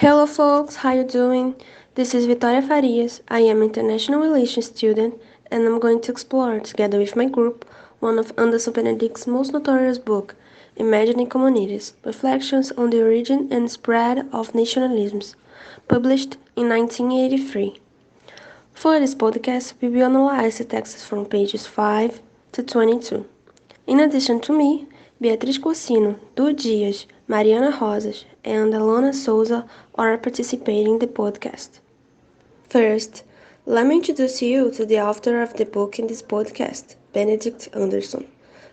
Hello folks, how you doing? This is Vitória Farias. I am an international relations student and I'm going to explore, together with my group, one of Anderson Benedict's most notorious book, Imagining Communities, Reflections on the Origin and Spread of Nationalisms, published in 1983. For this podcast, we will analyze the texts from pages 5 to 22. In addition to me, Beatriz Corcino, Du Dias, Mariana Rosas, and Allana Souza are participating in the podcast. First, let me introduce you to the author of the book in this podcast, Benedict Anderson.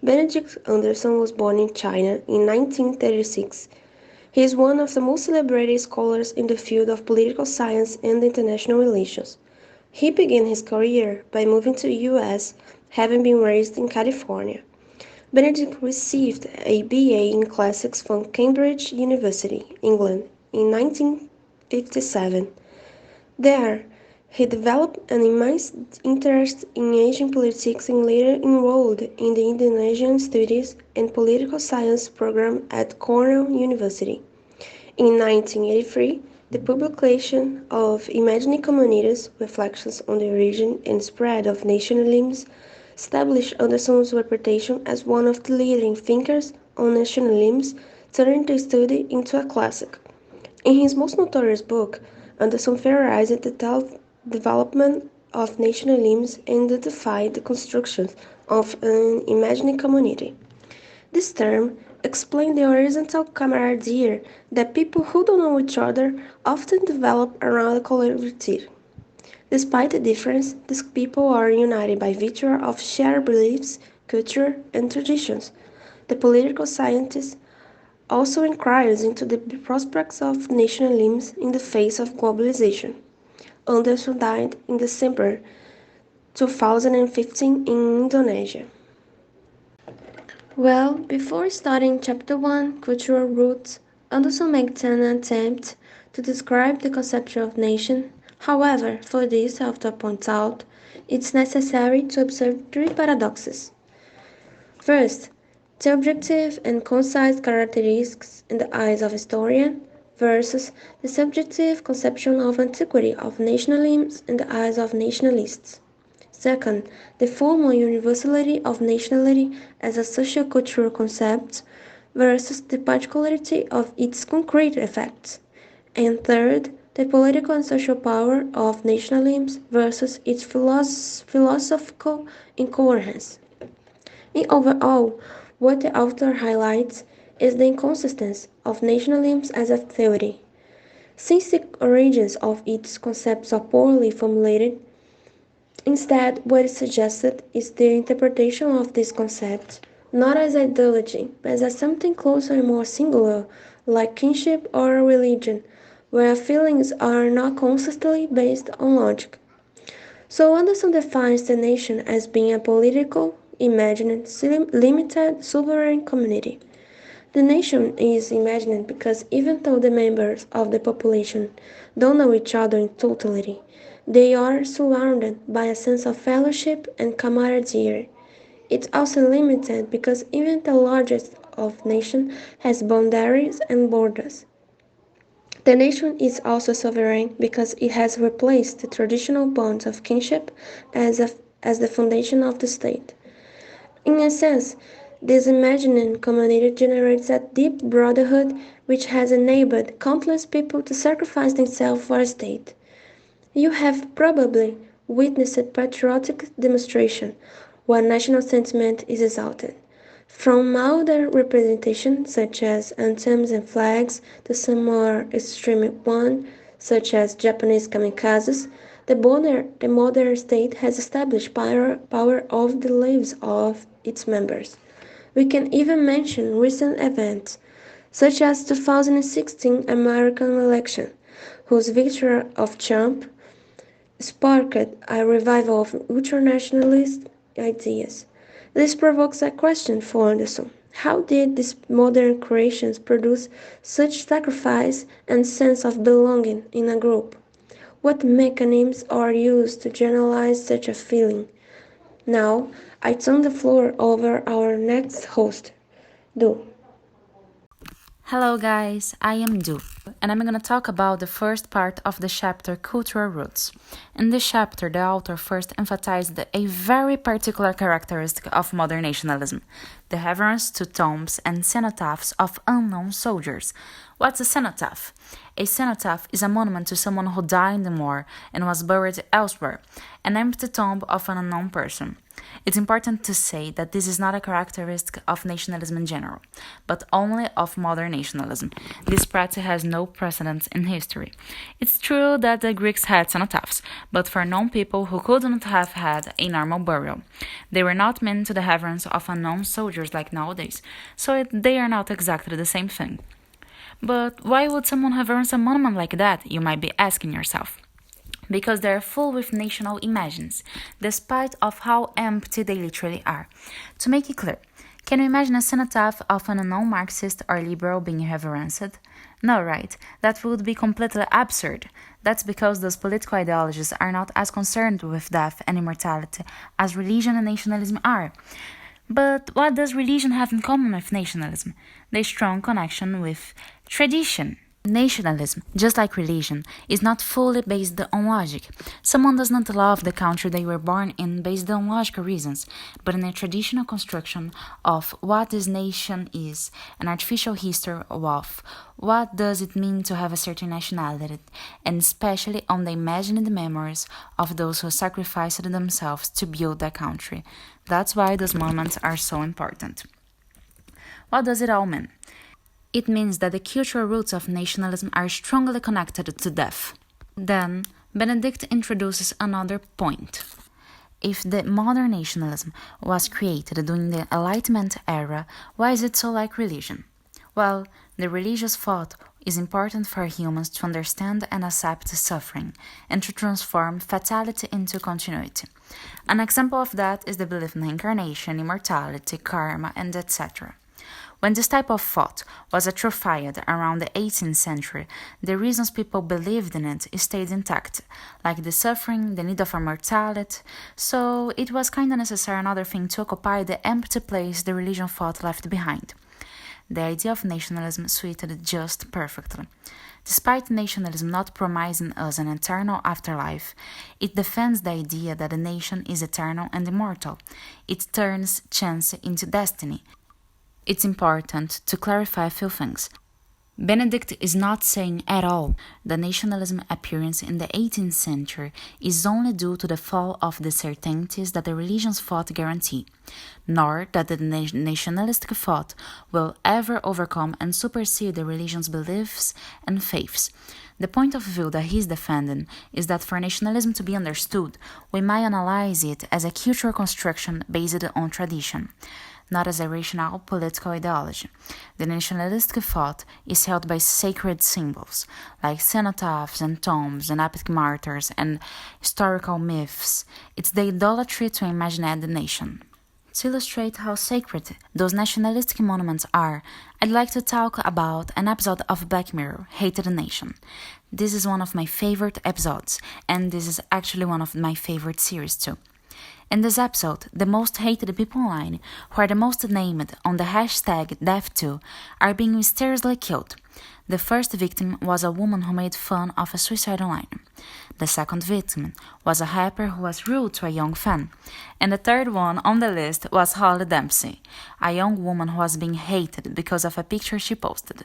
Benedict Anderson was born in China in 1936. He is one of the most celebrated scholars in the field of political science and international relations. He began his career by moving to the U.S., having been raised in California. Benedict received a BA in Classics from Cambridge University, England, in 1957. There, he developed an immense interest in Asian politics and later enrolled in the Indonesian Studies and Political Science program at Cornell University. In 1983, the publication of Imagining Communities, Reflections on the Origin and Spread of Nationalisms established Anderson's reputation as one of the leading thinkers on nationalism, turning the study into a classic. In his most notorious book, Anderson theorized the development of nationalism and identified the construction of an imaginary community. This term explains the horizontal camaraderie that people who don't know each other often develop around a collective. Despite the difference, these people are united by virtue of shared beliefs, culture, and traditions. The political scientist also inquires into the prospects of nationalism in the face of globalization. Anderson died in December 2015 in Indonesia. Well, before starting Chapter 1, Cultural Roots, Anderson makes an attempt to describe the concept of nation. However, for this, I have to point out, it's necessary to observe three paradoxes. First, the objective and concise characteristics in the eyes of historian versus the subjective conception of antiquity of nationalism in the eyes of nationalists. Second, the formal universality of nationality as a socio-cultural concept versus the particularity of its concrete effects. And third, the political and social power of nationalism versus its philosophical incoherence. In overall, what the author highlights is the inconsistency of nationalism as a theory. Since the origins of its concepts are poorly formulated, instead, what is suggested is the interpretation of this concept, not as ideology, but as something closer and more singular, like kinship or religion, where feelings are not consistently based on logic. So Anderson defines the nation as being a political, imagined, limited, sovereign community. The nation is imagined because even though the members of the population don't know each other in totality, they are surrounded by a sense of fellowship and camaraderie. It's also limited because even the largest of nations has boundaries and borders. The nation is also sovereign because it has replaced the traditional bonds of kinship as the foundation of the state. In a sense, this imagined community generates a deep brotherhood which has enabled countless people to sacrifice themselves for a state. You have probably witnessed patriotic demonstration where national sentiment is exalted. From milder representation, such as anthems and flags, to some more extreme one, such as Japanese kamikazes, the modern state has established power over the lives of its members. We can even mention recent events, such as 2016 American election, whose victory of Trump sparked a revival of ultranationalist ideas. This provokes a question for Anderson. How did these modern creations produce such sacrifice and sense of belonging in a group? What mechanisms are used to generalize such a feeling? Now, I turn the floor over our next host, Du. Hello guys, I am Du. And I'm going to talk about the first part of the chapter, Cultural Roots. In this chapter, the author first emphasized a very particular characteristic of modern nationalism, the reverence to tombs and cenotaphs of unknown soldiers. What's a cenotaph? A cenotaph is a monument to someone who died in the war and was buried elsewhere, an empty tomb of an unknown person. It's important to say that this is not a characteristic of nationalism in general, but only of modern nationalism. This practice has no precedence in history. It's true that the Greeks had cenotaphs, but for known people who couldn't have had a normal burial. They were not meant to the reverence of unknown soldiers like nowadays, so they are not exactly the same thing. But why would someone reverence a monument like that, you might be asking yourself? Because they are full with national images, despite of how empty they literally are. To make it clear, can you imagine a cenotaph of an unknown Marxist or liberal being reverenced? No, right? That would be completely absurd. That's because those political ideologies are not as concerned with death and immortality as religion and nationalism are. But what does religion have in common with nationalism? The strong connection with tradition. Nationalism, just like religion, is not fully based on logic. Someone does not love the country they were born in based on logical reasons, but in a traditional construction of what this nation is, an artificial history of what does it mean to have a certain nationality, and especially on the imagined memories of those who sacrificed themselves to build their country. That's why those moments are so important. What does it all mean? It means that the cultural roots of nationalism are strongly connected to death. Then, Benedict introduces another point. If the modern nationalism was created during the Enlightenment era, why is it so like religion? Well, the religious thought is important for humans to understand and accept suffering, and to transform fatality into continuity. An example of that is the belief in reincarnation, immortality, karma, and etc. When this type of thought was atrophied around the 18th century, the reasons people believed in it stayed intact, like the suffering, the need of immortality, so it was kinda necessary another thing to occupy the empty place the religion thought left behind. The idea of nationalism suited just perfectly. Despite nationalism not promising us an eternal afterlife, it defends the idea that a nation is eternal and immortal. It turns chance into destiny. It's important to clarify a few things. Benedict is not saying at all that nationalism appearance in the 18th century is only due to the fall of the certainties that the religions thought guarantee, nor that the nationalistic thought will ever overcome and supersede the religion's beliefs and faiths. The point of view that he is defending is that for nationalism to be understood, we might analyze it as a cultural construction based on tradition, not as a rational political ideology. The nationalistic thought is held by sacred symbols, like cenotaphs and tombs and epic martyrs and historical myths. It's the idolatry to imagine the nation. To illustrate how sacred those nationalistic monuments are, I'd like to talk about an episode of Black Mirror, Hated Nation. This is one of my favorite episodes, and this is actually one of my favorite series too. In this episode, the most hated people online, who are the most named on the hashtag #DeathToo, are being mysteriously killed. The first victim was a woman who made fun of a suicide online. The second victim was a rapper who was rude to a young fan. And the third one on the list was Holly Dempsey, a young woman who was being hated because of a picture she posted.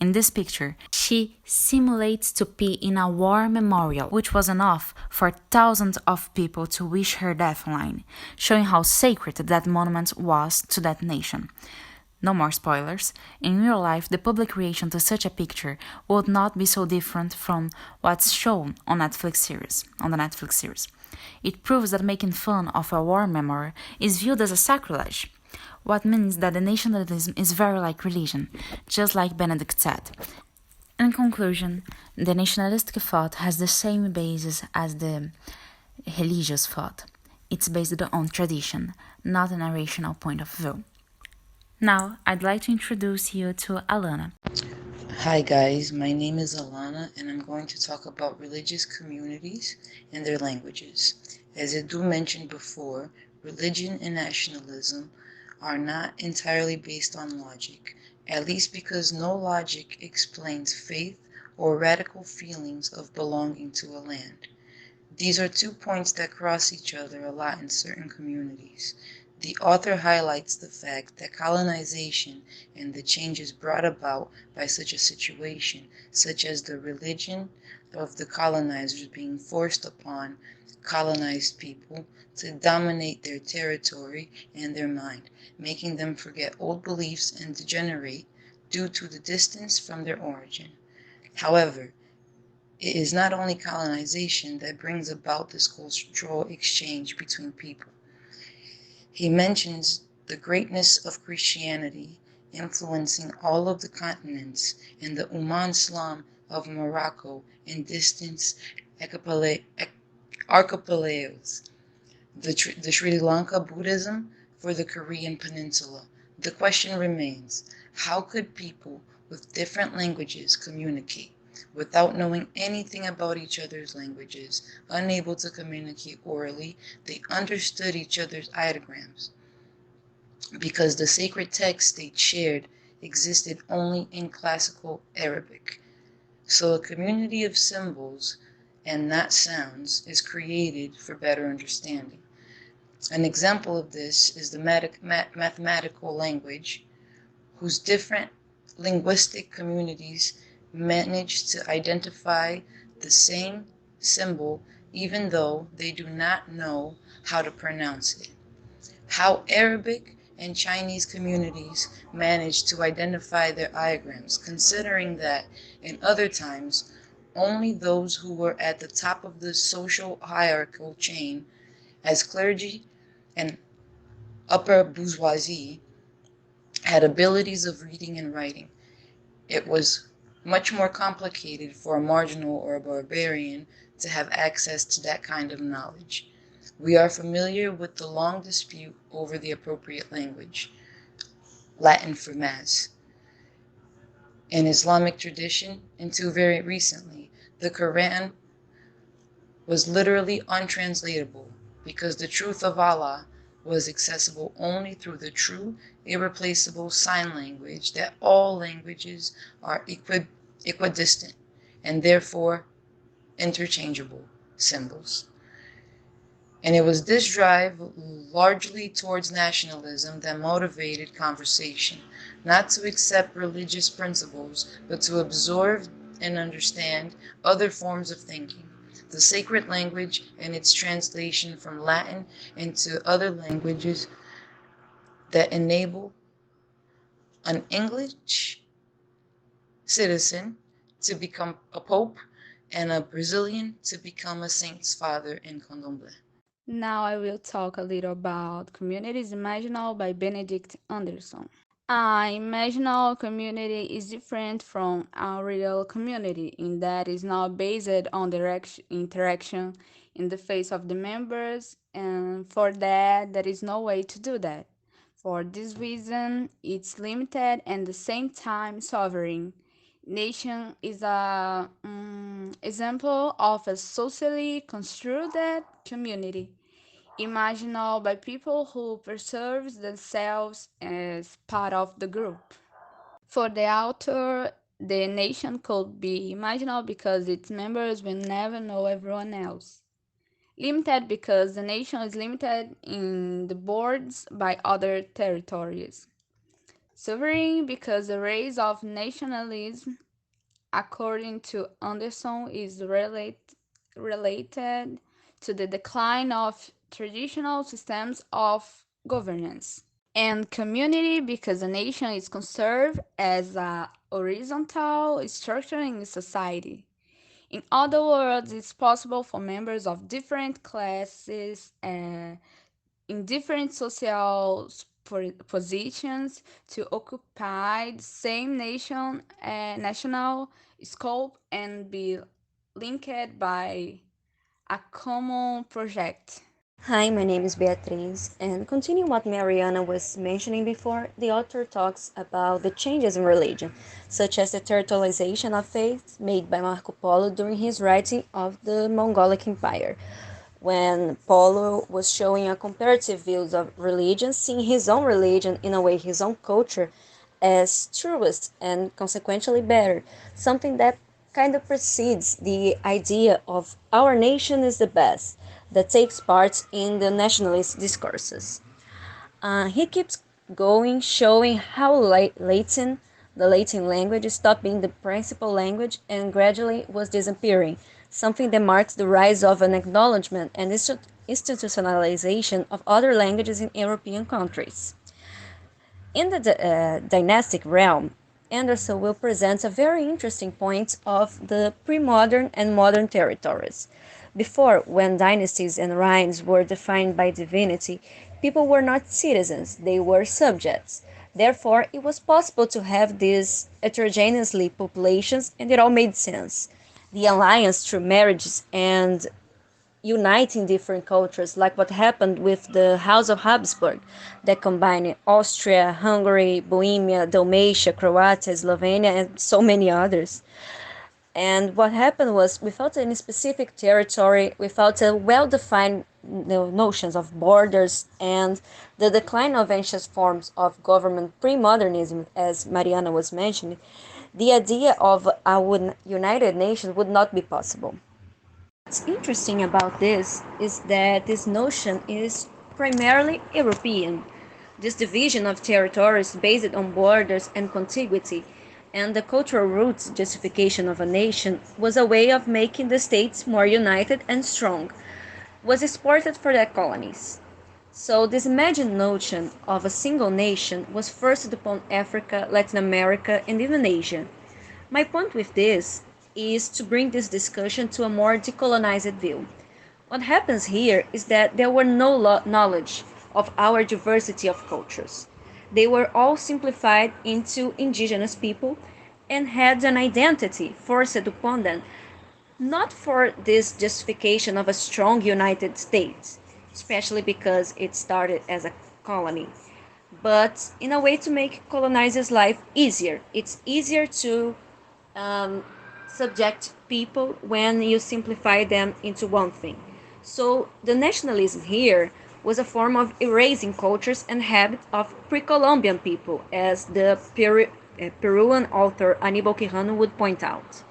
In this picture, she simulates to pee in a war memorial, which was enough for thousands of people to wish her death online, showing how sacred that monument was to that nation. No more spoilers. In real life, the public reaction to such a picture would not be so different from what's shown on the Netflix series. It proves that making fun of a war memory is viewed as a sacrilege, what means that the nationalism is very like religion, just like Benedict said. In conclusion, the nationalistic thought has the same basis as the religious thought. It's based on tradition, not an rational point of view. Now, I'd like to introduce you to Allana. Hi guys, my name is Allana and I'm going to talk about religious communities and their languages. As Edu mentioned before, religion and nationalism are not entirely based on logic, at least because no logic explains faith or radical feelings of belonging to a land. These are 2 points that cross each other a lot in certain communities. The author highlights the fact that colonization and the changes brought about by such a situation, such as the religion of the colonizers being forced upon colonized people to dominate their territory and their mind, making them forget old beliefs and degenerate due to the distance from their origin. However, it is not only colonization that brings about this cultural exchange between people. He mentions the greatness of Christianity influencing all of the continents and the Islam of Morocco and distant archipelagos, the Sri Lanka Buddhism for the Korean Peninsula. The question remains, how could people with different languages communicate? Without knowing anything about each other's languages, unable to communicate orally, they understood each other's ideograms because the sacred text they shared existed only in classical Arabic. So a community of symbols and not sounds is created for better understanding. An example of this is the mathematical language, whose different linguistic communities manage to identify the same symbol even though they do not know how to pronounce it. How Arabic and Chinese communities manage to identify their ideograms, considering that in other times only those who were at the top of the social hierarchical chain, as clergy and upper bourgeoisie, had abilities of reading and writing. It was much more complicated for a marginal or a barbarian to have access to that kind of knowledge. We are familiar with the long dispute over the appropriate language, Latin for mass. In Islamic tradition, until very recently, the Quran was literally untranslatable because the truth of Allah was accessible only through the true, irreplaceable sign language that all languages are equidistant and therefore interchangeable symbols. And it was this drive, largely towards nationalism, that motivated conversation, not to accept religious principles, but to absorb and understand other forms of thinking. The sacred language and its translation from Latin into other languages that enable an English citizen to become a pope and a Brazilian to become a saint's father in Candomblé. Now I will talk a little about Communities Imaginal by Benedict Anderson. An imaginal community is different from a real community in that it is not based on direct interaction in the face of the members, and for that, there is no way to do that. For this reason, it's limited and at the same time sovereign. Nation is a example of a socially constructed community imaginal by people who perceive themselves as part of the group. For the author, the nation could be imaginal because its members will never know everyone else. Limited because the nation is limited in the borders by other territories. Sovereign because the rise of nationalism, according to Anderson, is related to the decline of traditional systems of governance. And community because a nation is conserved as a horizontal structure in society. In other words, it's possible for members of different classes in different social positions to occupy the same national scope and be linked by a common project. Hi, my name is Beatriz, and continuing what Mariana was mentioning before, the author talks about the changes in religion, such as the territorialization of faith made by Marco Polo during his writing of the Mongolic Empire, when Polo was showing a comparative views of religion, seeing his own religion, in a way his own culture, as truest and consequently better, something that kind of precedes the idea of our nation is the best that takes part in the nationalist discourses. He keeps going, showing how the Latin language stopped being the principal language and gradually was disappearing, something that marks the rise of an acknowledgement and institutionalization of other languages in European countries. In the dynastic realm, Anderson will present a very interesting point of the pre-modern and modern territories. Before, when dynasties and reigns were defined by divinity, people were not citizens, they were subjects. Therefore, it was possible to have these heterogeneously populations, and it all made sense. The alliance through marriages and uniting different cultures, like what happened with the House of Habsburg, that combined Austria, Hungary, Bohemia, Dalmatia, Croatia, Slovenia, and so many others. And what happened was, without any specific territory, without a well-defined notions of borders, and the decline of ancient forms of government pre-modernism, as Mariana was mentioning, the idea of a united nation would not be possible. What's interesting about this is that this notion is primarily European. This division of territories based on borders and contiguity and the cultural roots justification of a nation was a way of making the states more united and strong, was exported for the colonies. So this imagined notion of a single nation was forced upon Africa, Latin America, and even Asia. My point with this is to bring this discussion to a more decolonized view. What happens here is that there were no knowledge of our diversity of cultures. They were all simplified into indigenous people and had an identity forced upon them, not for this justification of a strong United States, especially because it started as a colony, but in a way to make colonizers' life easier. It's easier to subject people when you simplify them into one thing. So the nationalism here was a form of erasing cultures and habits of pre-Columbian people, as the Peruvian author Aníbal Quijano would point out.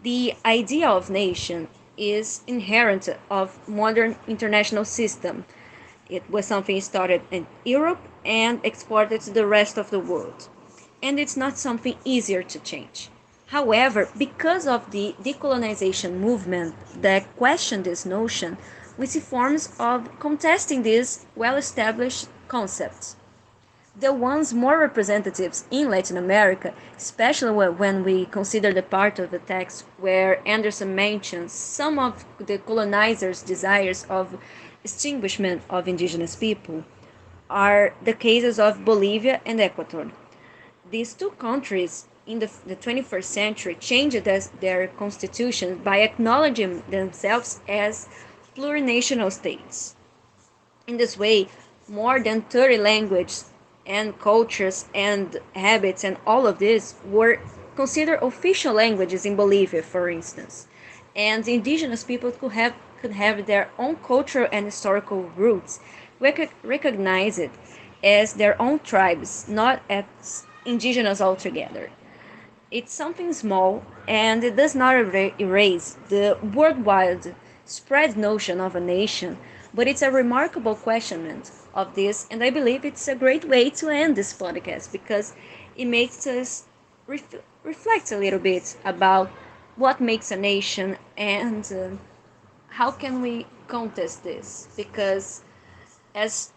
The idea of nation is inherent of modern international system. It was something started in Europe and exported to the rest of the world. And it's not something easier to change. However, because of the decolonization movement that questioned this notion, we see forms of contesting these well-established concepts. The ones more representatives in Latin America, especially when we consider the part of the text where Anderson mentions some of the colonizers' desires of extinguishment of indigenous people, are the cases of Bolivia and Ecuador. These two countries in the 21st century changed their constitution by acknowledging themselves as plurinational states. In this way, more than 30 languages and cultures and habits and all of this were considered official languages in Bolivia, for instance. And indigenous people could have their own cultural and historical roots, recognized as their own tribes, not as indigenous altogether. It's something small, and it does not erase the worldwide spread notion of a nation, but it's a remarkable questionment of this, and I believe it's a great way to end this podcast because it makes us reflect a little bit about what makes a nation and how can we contest this, because as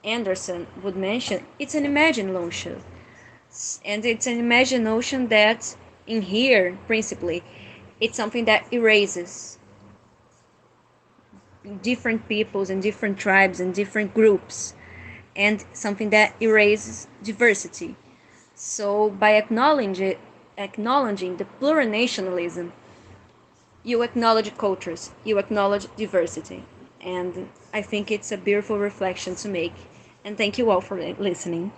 Anderson would mention, it's an imagined notion. And it's an imagined notion that in here, principally, it's something that erases different peoples and different tribes and different groups, and something that erases diversity. So by acknowledging the plurinationalism, you acknowledge cultures, you acknowledge diversity. And I think it's a beautiful reflection to make. And thank you all for listening.